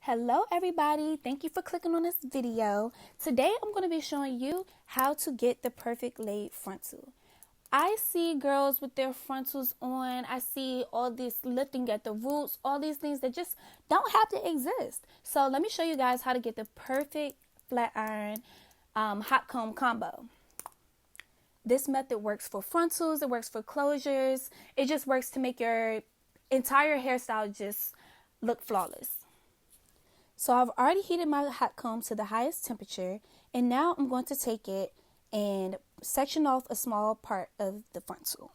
Hello everybody, thank you for clicking on this video. Today I'm going to be showing you how to get the perfect laid frontal. I see girls with their frontals on, I see all this lifting at the roots, all these things that just don't have to exist. So let me show you guys how to get the perfect flat iron hot comb combo. This method works for frontals, it works for closures, it just works to make your entire hairstyle just look flawless. So I've already heated my hot comb to the highest temperature, and now I'm going to take it and section off a small part of the frontal.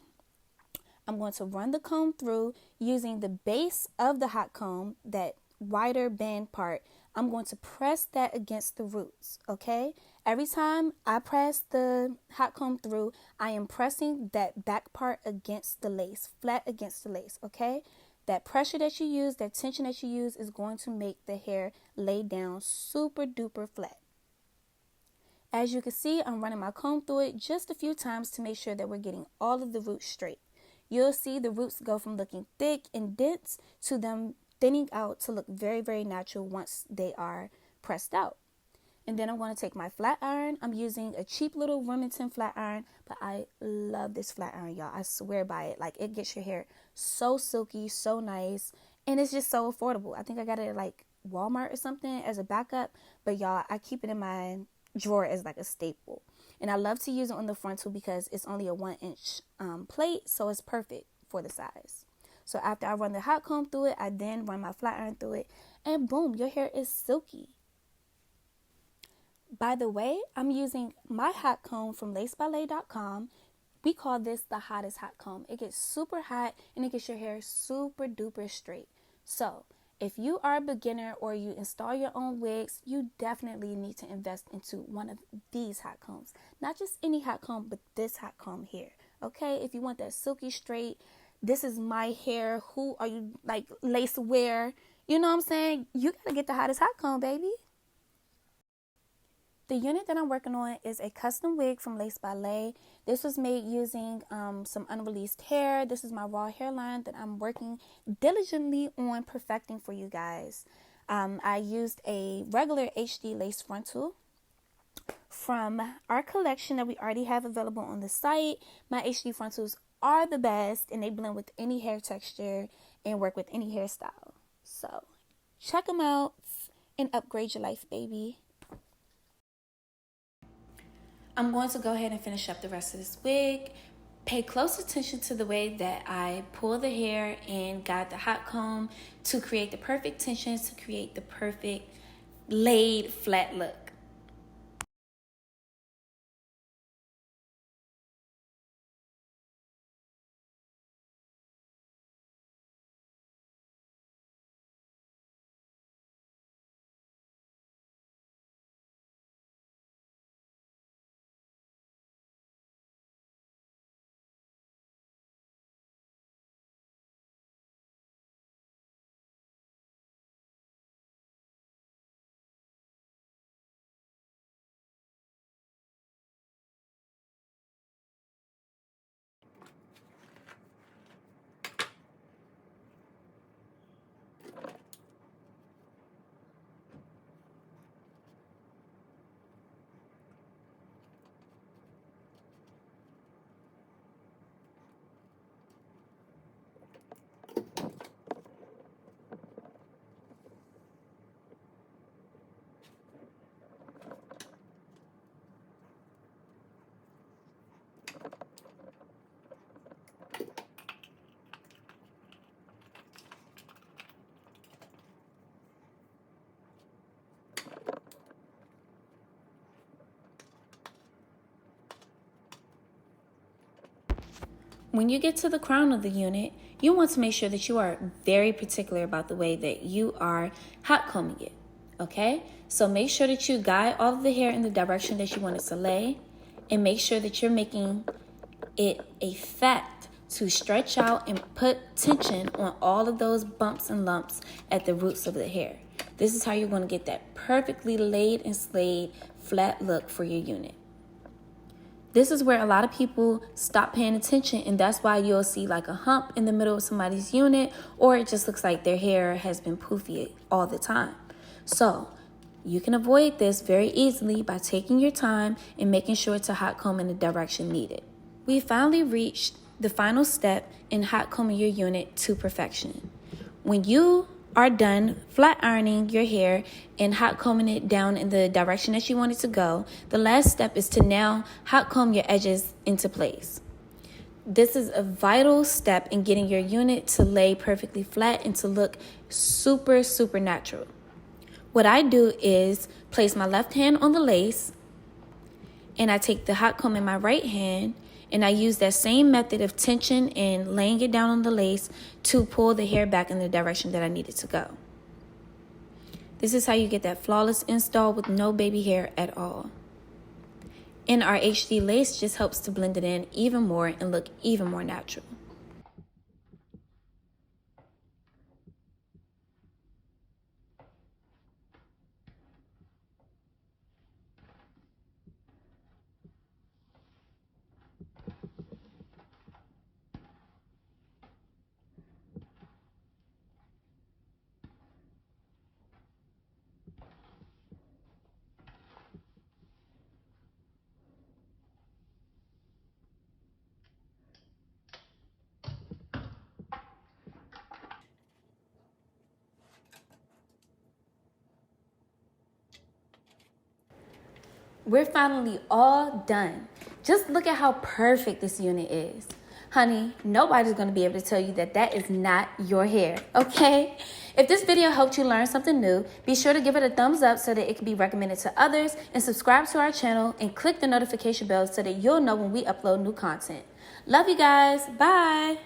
I'm going to run the comb through using the base of the hot comb, that wider band part. I'm going to press that against the roots, okay? Every time I press the hot comb through, I am pressing that back part against the lace, flat against the lace, okay? That pressure that you use, that tension that you use is going to make the hair lay down super duper flat. As you can see, I'm running my comb through it just a few times to make sure that we're getting all of the roots straight. You'll see the roots go from looking thick and dense to them thinning out to look very, very natural once they are pressed out. And then I'm going to take my flat iron. I'm using a cheap little Remington flat iron, but I love this flat iron, y'all. I swear by it. Like, it gets your hair so silky, so nice, and it's just so affordable. I think I got it at like Walmart or something as a backup, but y'all, I keep it in my drawer as like a staple. And I love to use it on the frontal because it's only a 1-inch plate, so it's perfect for the size. So after I run the hot comb through it, I then run my flat iron through it, and boom, your hair is silky. By the way, I'm using my hot comb from lacebylayy.com. We call this the hottest hot comb. It gets super hot and it gets your hair super duper straight. So if you are a beginner or you install your own wigs, you definitely need to invest into one of these hot combs. Not just any hot comb, but this hot comb here. Okay, if you want that silky straight, this is my hair. Who are you, like, lace wear? You know what I'm saying? You gotta get the hottest hot comb, baby. The unit that I'm working on is a custom wig from Layy by Layy. This was made using some unreleased hair. This is my raw hairline that I'm working diligently on perfecting for you guys. I used a regular HD lace frontal from our collection that we already have available on the site. My HD frontals are the best, and they blend with any hair texture and work with any hairstyle. So check them out and upgrade your life, baby. I'm going to go ahead and finish up the rest of this wig. Pay close attention to the way that I pull the hair and guide the hot comb to create the perfect tension, to create the perfect laid flat look. When you get to the crown of the unit, you want to make sure that you are very particular about the way that you are hot combing it, okay? So make sure that you guide all of the hair in the direction that you want it to lay, and make sure that you're making it a fact to stretch out and put tension on all of those bumps and lumps at the roots of the hair. This is how you're going to get that perfectly laid and slayed flat look for your unit. This is where a lot of people stop paying attention, and that's why you'll see like a hump in the middle of somebody's unit, or it just looks like their hair has been poofy all the time. So you can avoid this very easily by taking your time and making sure to hot comb in the direction needed. We finally reached the final step in hot combing your unit to perfection. When you are done flat ironing your hair and hot combing it down in the direction that you want it to go, the last step is to now hot comb your edges into place. This is a vital step in getting your unit to lay perfectly flat and to look super, super natural. What I do is place my left hand on the lace, and I take the hot comb in my right hand, and I use that same method of tension and laying it down on the lace to pull the hair back in the direction that I need it to go. This is how you get that flawless install with no baby hair at all. And our HD lace just helps to blend it in even more and look even more natural. We're finally all done. Just look at how perfect this unit is. Honey, nobody's going to be able to tell you that that is not your hair, okay? If this video helped you learn something new, be sure to give it a thumbs up so that it can be recommended to others, and subscribe to our channel and click the notification bell so that you'll know when we upload new content. Love you guys. Bye.